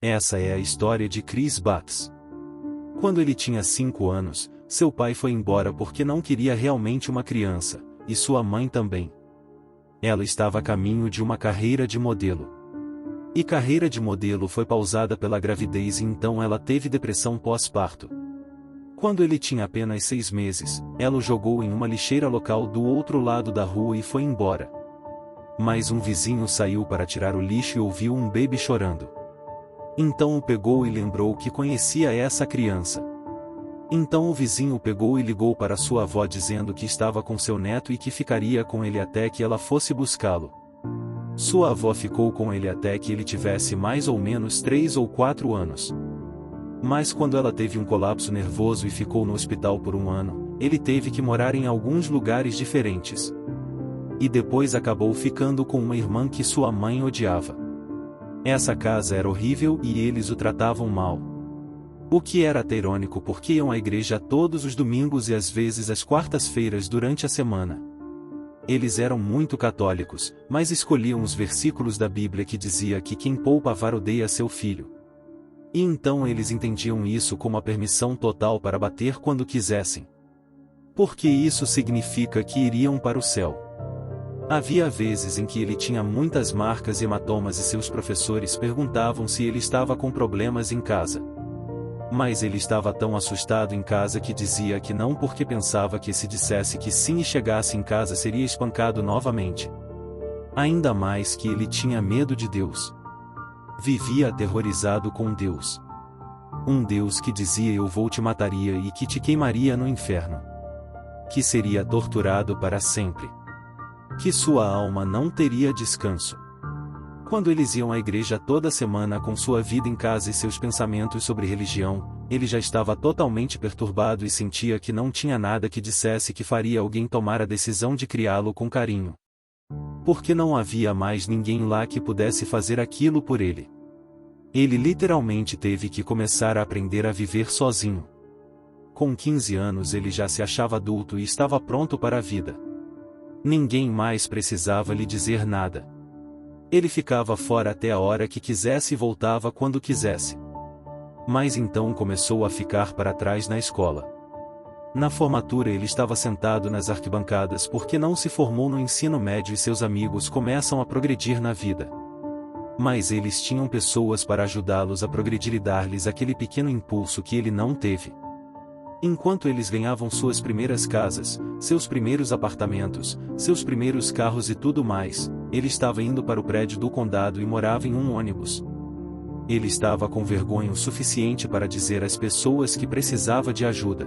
Essa é a história de Chris Batts. Quando ele tinha 5 anos, seu pai foi embora porque não queria realmente uma criança, e sua mãe também. Ela estava a caminho de uma carreira de modelo. E carreira de modelo foi pausada pela gravidez e então ela teve depressão pós-parto. Quando ele tinha apenas 6 meses, ela o jogou em uma lixeira local do outro lado da rua e foi embora. Mas um vizinho saiu para tirar o lixo e ouviu um bebê chorando. Então o pegou e lembrou que conhecia essa criança. Então o vizinho pegou e ligou para sua avó dizendo que estava com seu neto e que ficaria com ele até que ela fosse buscá-lo. Sua avó ficou com ele até que ele tivesse mais ou menos 3 ou 4 anos. Mas quando ela teve um colapso nervoso e ficou no hospital por 1 ano, ele teve que morar em alguns lugares diferentes. E depois acabou ficando com uma irmã que sua mãe odiava. Essa casa era horrível e eles o tratavam mal. O que era até irônico porque iam à igreja todos os domingos e às vezes às quartas-feiras durante a semana. Eles eram muito católicos, mas escolhiam os versículos da Bíblia que dizia que quem poupa a vara odeia seu filho. E então eles entendiam isso como a permissão total para bater quando quisessem. Porque isso significa que iriam para o céu. Havia vezes em que ele tinha muitas marcas e hematomas e seus professores perguntavam se ele estava com problemas em casa. Mas ele estava tão assustado em casa que dizia que não porque pensava que se dissesse que sim e chegasse em casa seria espancado novamente. Ainda mais que ele tinha medo de Deus. Vivia aterrorizado com Deus. Um Deus que dizia eu vou te mataria e que te queimaria no inferno. Que seria torturado para sempre. Que sua alma não teria descanso. Quando eles iam à igreja toda semana com sua vida em casa e seus pensamentos sobre religião, ele já estava totalmente perturbado e sentia que não tinha nada que dissesse que faria alguém tomar a decisão de criá-lo com carinho. Porque não havia mais ninguém lá que pudesse fazer aquilo por ele. Ele literalmente teve que começar a aprender a viver sozinho. Com 15 anos ele já se achava adulto e estava pronto para a vida. Ninguém mais precisava lhe dizer nada. Ele ficava fora até a hora que quisesse e voltava quando quisesse. Mas então começou a ficar para trás na escola. Na formatura ele estava sentado nas arquibancadas porque não se formou no ensino médio e seus amigos começam a progredir na vida. Mas eles tinham pessoas para ajudá-los a progredir e dar-lhes aquele pequeno impulso que ele não teve. Enquanto eles ganhavam suas primeiras casas, seus primeiros apartamentos, seus primeiros carros e tudo mais, ele estava indo para o prédio do condado e morava em um ônibus. Ele estava com vergonha o suficiente para dizer às pessoas que precisava de ajuda.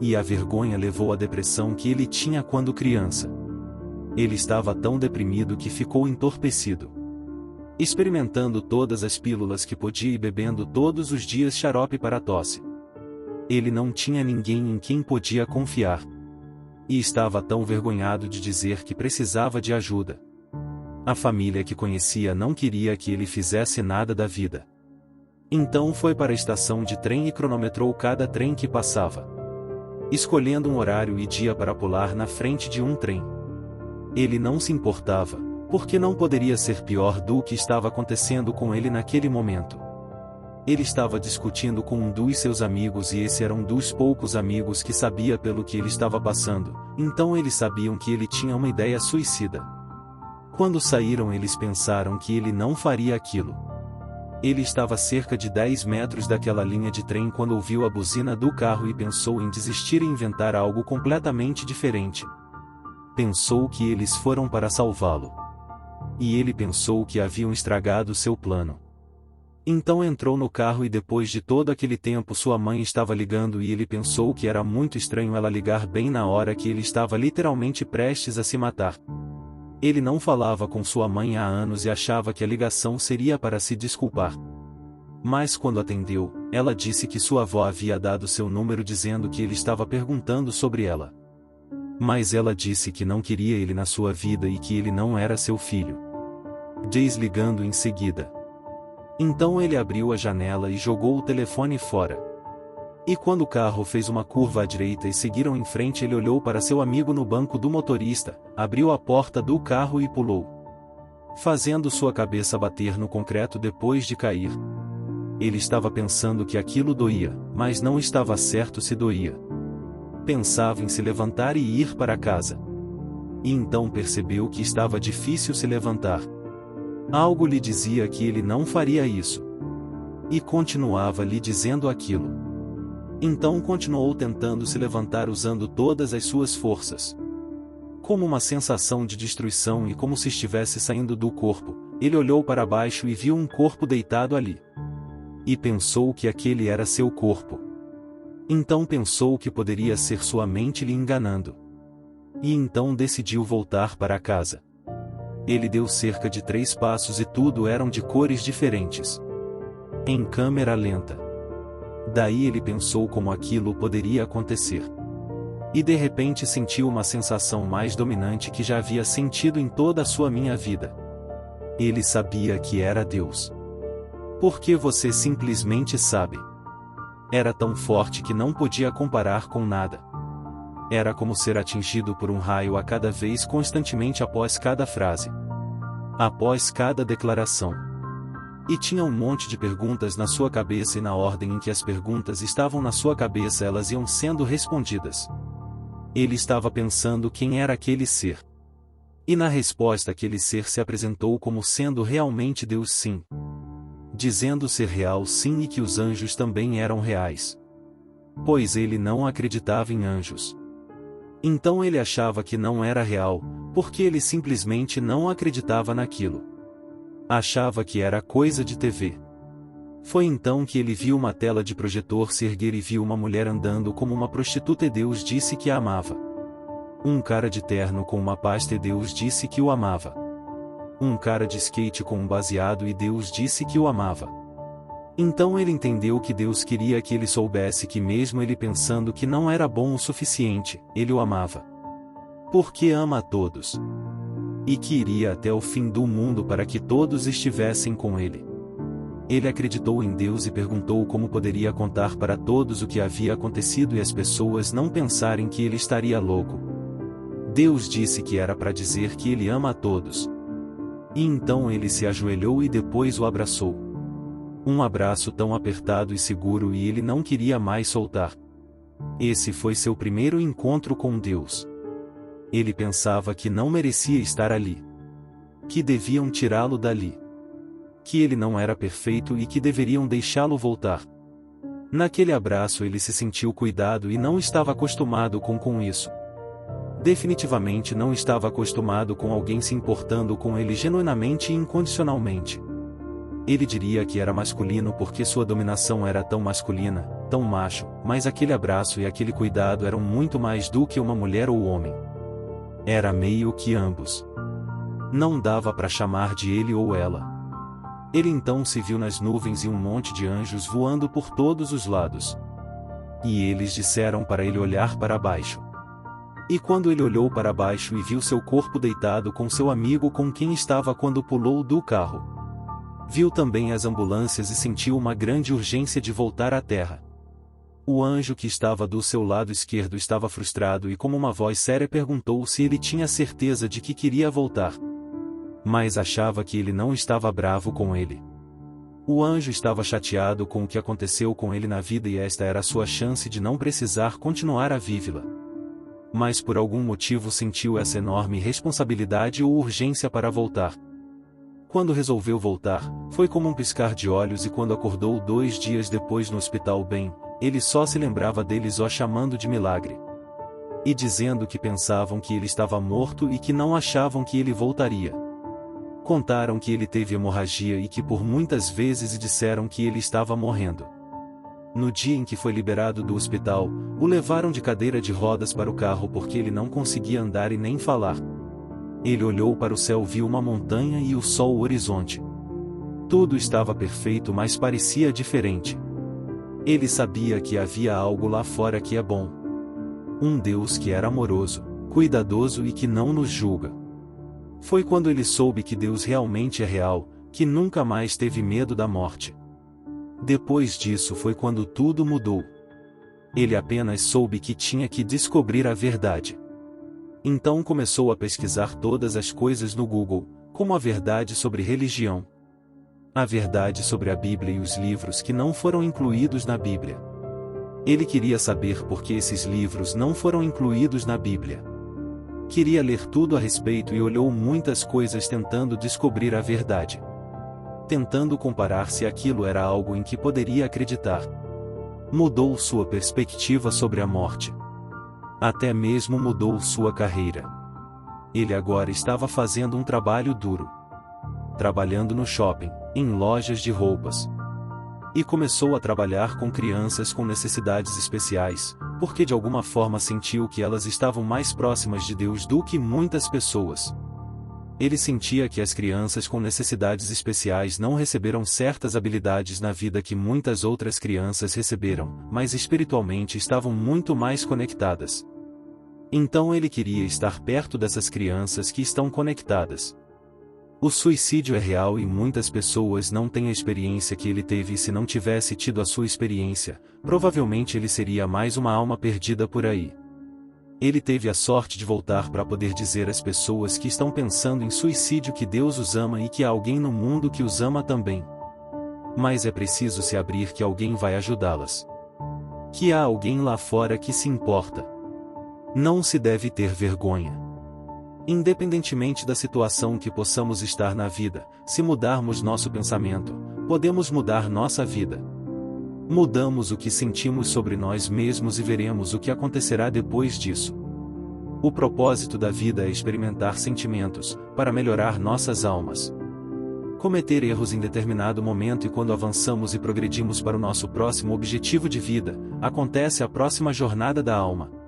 E a vergonha levou à depressão que ele tinha quando criança. Ele estava tão deprimido que ficou entorpecido. Experimentando todas as pílulas que podia e bebendo todos os dias xarope para a tosse. Ele não tinha ninguém em quem podia confiar. E estava tão vergonhado de dizer que precisava de ajuda. A família que conhecia não queria que ele fizesse nada da vida. Então foi para a estação de trem e cronometrou cada trem que passava. Escolhendo um horário e dia para pular na frente de um trem. Ele não se importava, porque não poderia ser pior do que estava acontecendo com ele naquele momento. Ele estava discutindo com um dos seus amigos e esse era um dos poucos amigos que sabia pelo que ele estava passando, então eles sabiam que ele tinha uma ideia suicida. Quando saíram eles pensaram que ele não faria aquilo. Ele estava a cerca de 10 metros daquela linha de trem quando ouviu a buzina do carro e pensou em desistir e inventar algo completamente diferente. Pensou que eles foram para salvá-lo. E ele pensou que haviam estragado seu plano. Então entrou no carro e depois de todo aquele tempo sua mãe estava ligando e ele pensou que era muito estranho ela ligar bem na hora que ele estava literalmente prestes a se matar. Ele não falava com sua mãe há anos e achava que a ligação seria para se desculpar. Mas quando atendeu, ela disse que sua avó havia dado seu número dizendo que ele estava perguntando sobre ela. Mas ela disse que não queria ele na sua vida e que ele não era seu filho. Desligando em seguida. Então ele abriu a janela e jogou o telefone fora. E quando o carro fez uma curva à direita e seguiram em frente ele olhou para seu amigo no banco do motorista, abriu a porta do carro e pulou. Fazendo sua cabeça bater no concreto depois de cair. Ele estava pensando que aquilo doía, mas não estava certo se doía. Pensava em se levantar e ir para casa. E então percebeu que estava difícil se levantar. Algo lhe dizia que ele não faria isso. E continuava lhe dizendo aquilo. Então continuou tentando se levantar usando todas as suas forças. Como uma sensação de destruição e como se estivesse saindo do corpo, ele olhou para baixo e viu um corpo deitado ali. E pensou que aquele era seu corpo. Então pensou que poderia ser sua mente lhe enganando. E então decidiu voltar para casa. Ele deu cerca de 3 passos e tudo eram de cores diferentes. Em câmera lenta. Daí ele pensou como aquilo poderia acontecer. E de repente sentiu uma sensação mais dominante que já havia sentido em toda a sua minha vida. Ele sabia que era Deus. Porque você simplesmente sabe. Era tão forte que não podia comparar com nada. Era como ser atingido por um raio a cada vez, constantemente após cada frase. Após cada declaração. E tinha um monte de perguntas na sua cabeça e na ordem em que as perguntas estavam na sua cabeça elas iam sendo respondidas. Ele estava pensando quem era aquele ser. E na resposta aquele ser se apresentou como sendo realmente Deus, sim. Dizendo ser real, sim, e que os anjos também eram reais. Pois ele não acreditava em anjos. Então ele achava que não era real, porque ele simplesmente não acreditava naquilo. Achava que era coisa de TV. Foi então que ele viu uma tela de projetor se erguer e viu uma mulher andando como uma prostituta e Deus disse que a amava. Um cara de terno com uma pasta e Deus disse que o amava. Um cara de skate com um baseado e Deus disse que o amava. Então ele entendeu que Deus queria que ele soubesse que mesmo ele pensando que não era bom o suficiente, ele o amava. Porque ama a todos. E que iria até o fim do mundo para que todos estivessem com ele. Ele acreditou em Deus e perguntou como poderia contar para todos o que havia acontecido e as pessoas não pensarem que ele estaria louco. Deus disse que era para dizer que ele ama a todos. E então ele se ajoelhou e depois o abraçou. Um abraço tão apertado e seguro e ele não queria mais soltar. Esse foi seu primeiro encontro com Deus. Ele pensava que não merecia estar ali. Que deviam tirá-lo dali. Que ele não era perfeito e que deveriam deixá-lo voltar. Naquele abraço ele se sentiu cuidado e não estava acostumado com isso. Definitivamente não estava acostumado com alguém se importando com ele genuinamente e incondicionalmente. Ele diria que era masculino porque sua dominação era tão masculina, tão macho, mas aquele abraço e aquele cuidado eram muito mais do que uma mulher ou homem. Era meio que ambos. Não dava para chamar de ele ou ela. Ele então se viu nas nuvens e um monte de anjos voando por todos os lados. E eles disseram para ele olhar para baixo. E quando ele olhou para baixo e viu seu corpo deitado com seu amigo com quem estava quando pulou do carro. Viu também as ambulâncias e sentiu uma grande urgência de voltar à terra. O anjo que estava do seu lado esquerdo estava frustrado e com uma voz séria perguntou se ele tinha certeza de que queria voltar. Mas achava que ele não estava bravo com ele. O anjo estava chateado com o que aconteceu com ele na vida e esta era a sua chance de não precisar continuar a vivê-la. Mas por algum motivo sentiu essa enorme responsabilidade ou urgência para voltar. Quando resolveu voltar, foi como um piscar de olhos e quando acordou 2 dias depois no hospital ele só se lembrava deles o chamando de milagre. E dizendo que pensavam que ele estava morto e que não achavam que ele voltaria. Contaram que ele teve hemorragia e que por muitas vezes disseram que ele estava morrendo. No dia em que foi liberado do hospital, o levaram de cadeira de rodas para o carro porque ele não conseguia andar e nem falar. Ele olhou para o céu, viu uma montanha e o sol, o horizonte. Tudo estava perfeito, mas parecia diferente. Ele sabia que havia algo lá fora que é bom. Um Deus que era amoroso, cuidadoso e que não nos julga. Foi quando ele soube que Deus realmente é real, que nunca mais teve medo da morte. Depois disso foi quando tudo mudou. Ele apenas soube que tinha que descobrir a verdade. Então começou a pesquisar todas as coisas no Google, como a verdade sobre religião. A verdade sobre a Bíblia e os livros que não foram incluídos na Bíblia. Ele queria saber por que esses livros não foram incluídos na Bíblia. Queria ler tudo a respeito e olhou muitas coisas tentando descobrir a verdade. Tentando comparar se aquilo era algo em que poderia acreditar. Mudou sua perspectiva sobre a morte. Até mesmo mudou sua carreira. Ele agora estava fazendo um trabalho duro. Trabalhando no shopping, em lojas de roupas. E começou a trabalhar com crianças com necessidades especiais, porque de alguma forma sentiu que elas estavam mais próximas de Deus do que muitas pessoas. Ele sentia que as crianças com necessidades especiais não receberam certas habilidades na vida que muitas outras crianças receberam, mas espiritualmente estavam muito mais conectadas. Então ele queria estar perto dessas crianças que estão conectadas. O suicídio é real e muitas pessoas não têm a experiência que ele teve, e se não tivesse tido a sua experiência, provavelmente ele seria mais uma alma perdida por aí. Ele teve a sorte de voltar para poder dizer às pessoas que estão pensando em suicídio que Deus os ama e que há alguém no mundo que os ama também. Mas é preciso se abrir que alguém vai ajudá-las. Que há alguém lá fora que se importa. Não se deve ter vergonha. Independentemente da situação que possamos estar na vida, se mudarmos nosso pensamento, podemos mudar nossa vida. Mudamos o que sentimos sobre nós mesmos e veremos o que acontecerá depois disso. O propósito da vida é experimentar sentimentos, para melhorar nossas almas. Cometer erros em determinado momento, e quando avançamos e progredimos para o nosso próximo objetivo de vida, acontece a próxima jornada da alma.